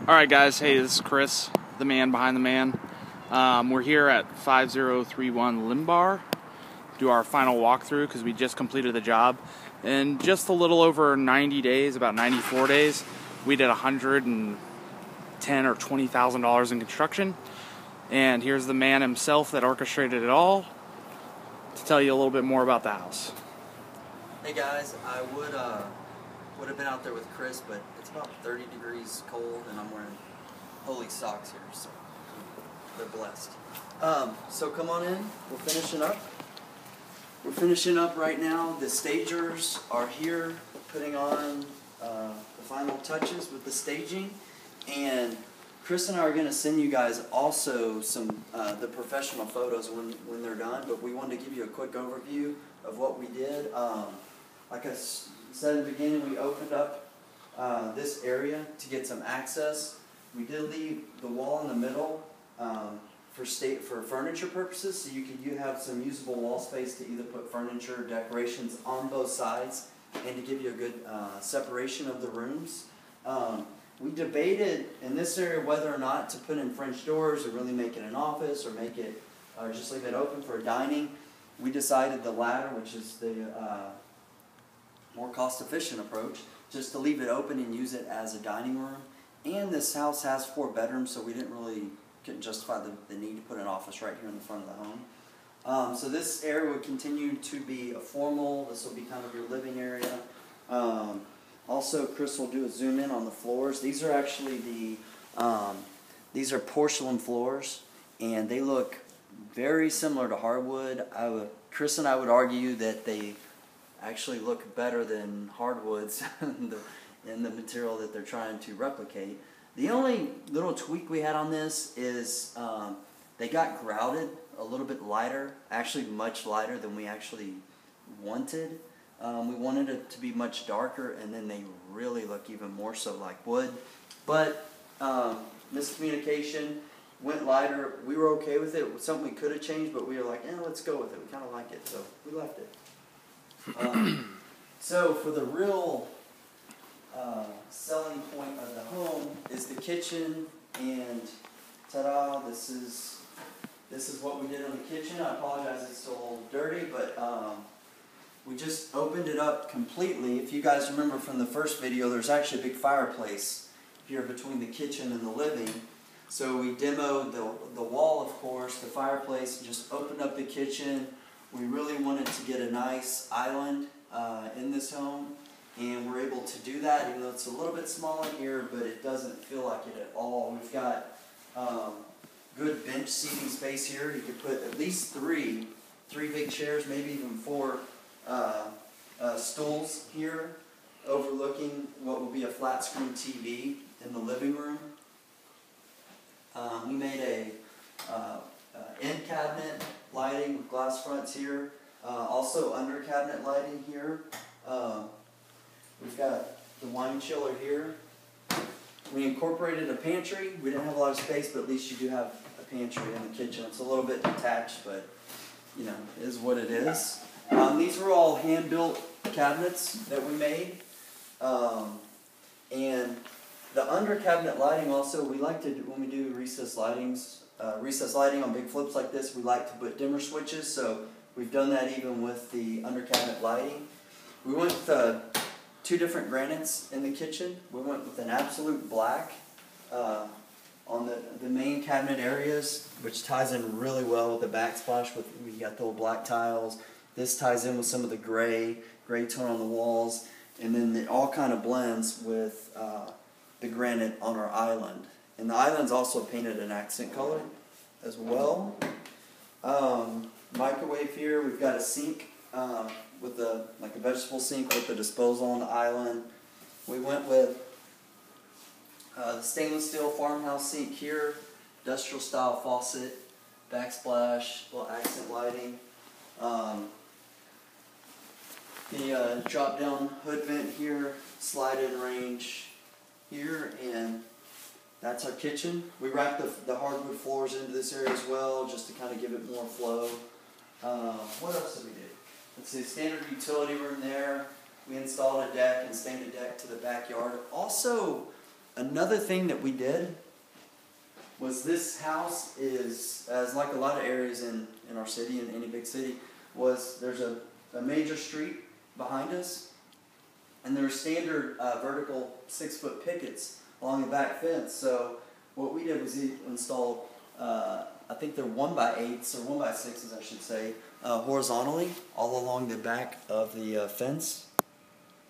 Alright guys, hey, this is Chris, the man behind the man. We're here at 5031 LYMBAR, do our final walkthrough because we just completed the job. In just a little over 90 days, about 94 days, we did $110,000 or $20,000 in construction. And here's the man himself that orchestrated it all to tell you a little bit more about the house. Hey guys, I would have been out there with Chris, but it's about 30 degrees cold and I'm wearing holy socks here, so they're blessed. So come on in, we're finishing up. We're finishing up right now. The stagers are here putting on the final touches with the staging, and Chris and I are going to send you guys also some the professional photos when they're done, but we wanted to give you a quick overview of what we did. Like I said in the beginning, we opened up this area to get some access. We did leave the wall in the middle for furniture purposes, so you have some usable wall space to either put furniture or decorations on both sides, and to give you a good separation of the rooms. We debated in this area whether or not to put in French doors or really make it an office or just leave it open for dining. We decided the latter, which is the more cost-efficient approach, just to leave it open and use it as a dining room. And this house has 4 bedrooms, so we couldn't justify the need to put an office right here in the front of the home. So this area would continue to be a formal. This will be kind of your living area. Also, Chris will do a zoom in on the floors. These are actually these are porcelain floors, and they look very similar to hardwood. Chris and I would argue that they actually look better than hardwoods in the material that they're trying to replicate. The only little tweak we had on this is they got grouted a little bit lighter, actually much lighter than we actually wanted. We wanted it to be much darker, and then they really look even more so like wood. But miscommunication, went lighter. We were okay with it. It was something we could have changed, but we were like, let's go with it. We kind of like it, so we left it. So for the real selling point of the home is the kitchen, and ta-da! This is what we did on the kitchen. I apologize, it's still a little dirty, but we just opened it up completely. If you guys remember from the first video, there's actually a big fireplace here between the kitchen and the living. So we demoed the wall, of course, the fireplace, just opened up the kitchen. We really wanted to get a nice island in this home, and we're able to do that, even though it's a little bit small in here, but it doesn't feel like it at all. We've got good bench seating space here. You could put at least three big chairs, maybe even 4 stools here, overlooking what will be a flat screen TV in the living room. We made a end cabinet lighting with glass fronts here, also under cabinet lighting here. We've got the wine chiller here. We incorporated a pantry. We didn't have a lot of space, but at least you do have a pantry in the kitchen. It's a little bit detached, but you know, it is what it is. These were all hand-built cabinets that we made. And the under cabinet lighting also, we like to do, when we do recessed lighting on big flips like this, we like to put dimmer switches, so we've done that even with the under cabinet lighting. We went with 2 different granites in the kitchen. We went with an absolute black on the main cabinet areas, which ties in really well with the backsplash. We got the old black tiles. This ties in with some of the gray tone on the walls, and then it all kind of blends with the granite on our island. And the island's also painted an accent color as well. Microwave here. We've got a sink with like a vegetable sink with the disposal on the island. We went with the stainless steel farmhouse sink here, industrial style faucet, backsplash, little accent lighting. The drop down hood vent here, slide in range here, and that's our kitchen. We wrapped the hardwood floors into this area as well, just to kind of give it more flow. What else did we do? Let's see, standard utility room there. We installed a deck and stained a deck to the backyard. Also, Another thing that we did was this house is, as like a lot of areas in our city, in any big city, was there's a major street behind us, and there are standard vertical 6-foot pickets along the back fence. So what we did was we installed, I think they're 1x8s or 1x6s, I should say, horizontally all along the back of the fence.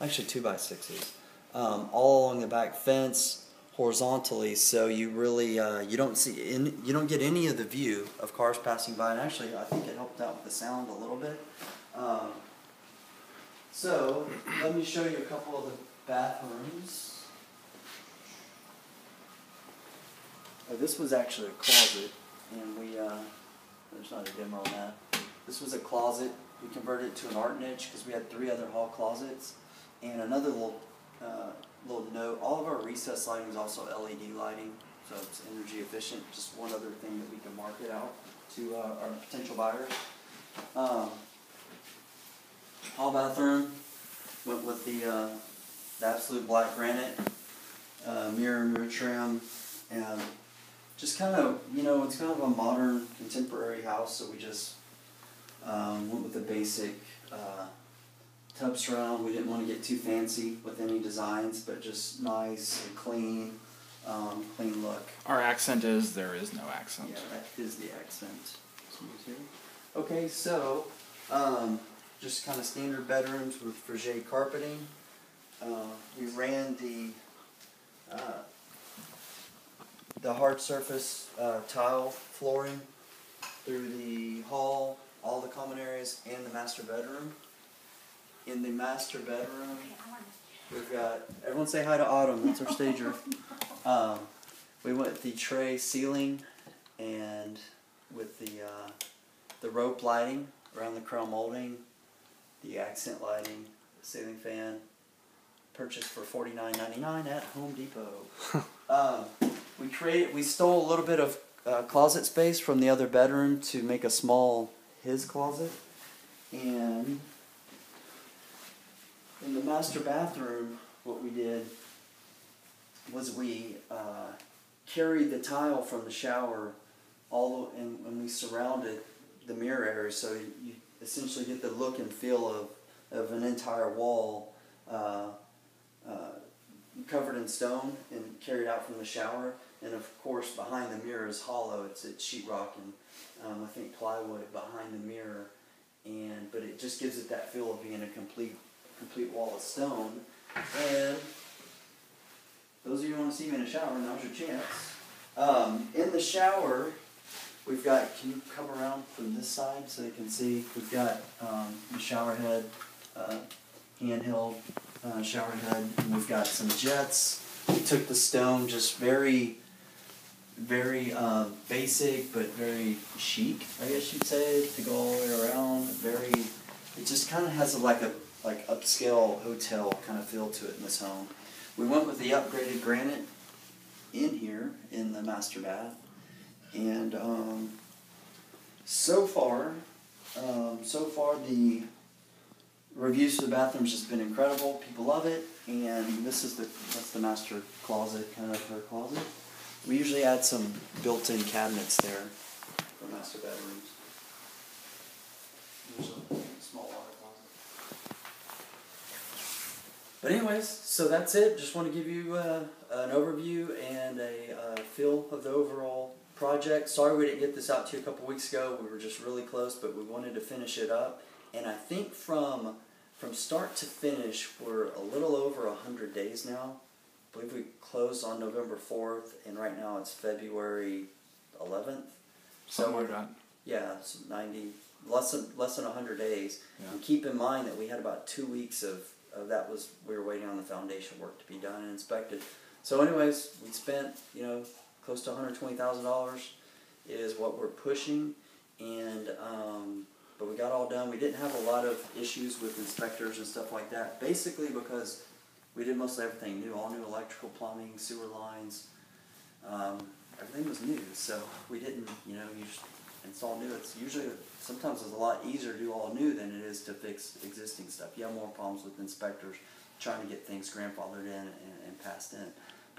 Actually 2x6s, all along the back fence horizontally. So you really you don't get any of the view of cars passing by. And actually, I think it helped out with the sound a little bit. So let me show you a couple of the bathrooms. This was actually a closet, and there's not a demo on that. This was a closet. We converted it to an art niche because we had 3 other hall closets. And another little note, all of our recess lighting is also LED lighting, so it's energy efficient. Just one other thing that we can market out to our potential buyers. Hall bathroom went with the absolute black granite, mirror trim, and just kind of, it's kind of a modern contemporary house, so we just went with the basic tub surround. We didn't want to get too fancy with any designs, but just nice and clean, clean look. Our accent is there is no accent. Yeah, that is the accent. Okay, so just kind of standard bedrooms with Frigé carpeting. We ran the hard surface tile flooring through the hall, all the common areas, and the master bedroom. In the master bedroom, we've got, everyone say hi to Autumn, that's our stager. We went with the tray ceiling and with the rope lighting around the chrome molding, the accent lighting, the ceiling fan, purchased for $49.99 at Home Depot. We stole a little bit of closet space from the other bedroom to make a small his closet, and in the master bathroom, what we did was we carried the tile from the shower and we surrounded the mirror area, so you essentially get the look and feel of an entire wall covered in stone and carried out from the shower. And of course, behind the mirror is hollow. It's sheetrock and I think plywood behind the mirror, but it just gives it that feel of being a complete wall of stone. And those of you who want to see me in a shower, now's your chance. In the shower, we've got, can you come around from this side so you can see, we've got the shower head, handheld shower head, and we've got some jets. We took the stone, just very basic but very chic, I guess you'd say, to go all the way around. It just kind of has like upscale hotel kind of feel to it in this home. We went with the upgraded granite in here in the master bath, and so far the reviews for the bathrooms has been incredible. People love it, and that's the master closet, kind of her closet. We usually add some built-in cabinets there for master bedrooms. There's a small water closet. But anyways, so that's it. Just want to give you an overview and a feel of the overall project. Sorry we didn't get this out to you a couple weeks ago. We were just really close, but we wanted to finish it up. And I think from start to finish, we're a little over 100 days now. I believe we closed on November 4th, and right now it's February 11th. Something like that. Yeah, it's less than 100 days. Yeah. And keep in mind that we had about 2 weeks of that we were waiting on the foundation work to be done and inspected. So anyways, we spent, close to $120,000 is what we're pushing, and but we got all done. We didn't have a lot of issues with inspectors and stuff like that, basically because we did mostly everything new, all new electrical, plumbing, sewer lines. Everything was new, so we didn't, you just install new. It's usually, sometimes it's a lot easier to do all new than it is to fix existing stuff. You have more problems with inspectors trying to get things grandfathered in and passed in.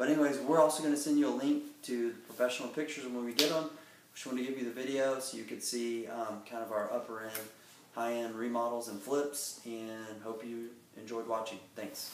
But anyways, we're also going to send you a link to the professional pictures when we get them. Just want to give you the video so you can see kind of our upper end, high end remodels and flips, and hope you enjoyed watching. Thanks.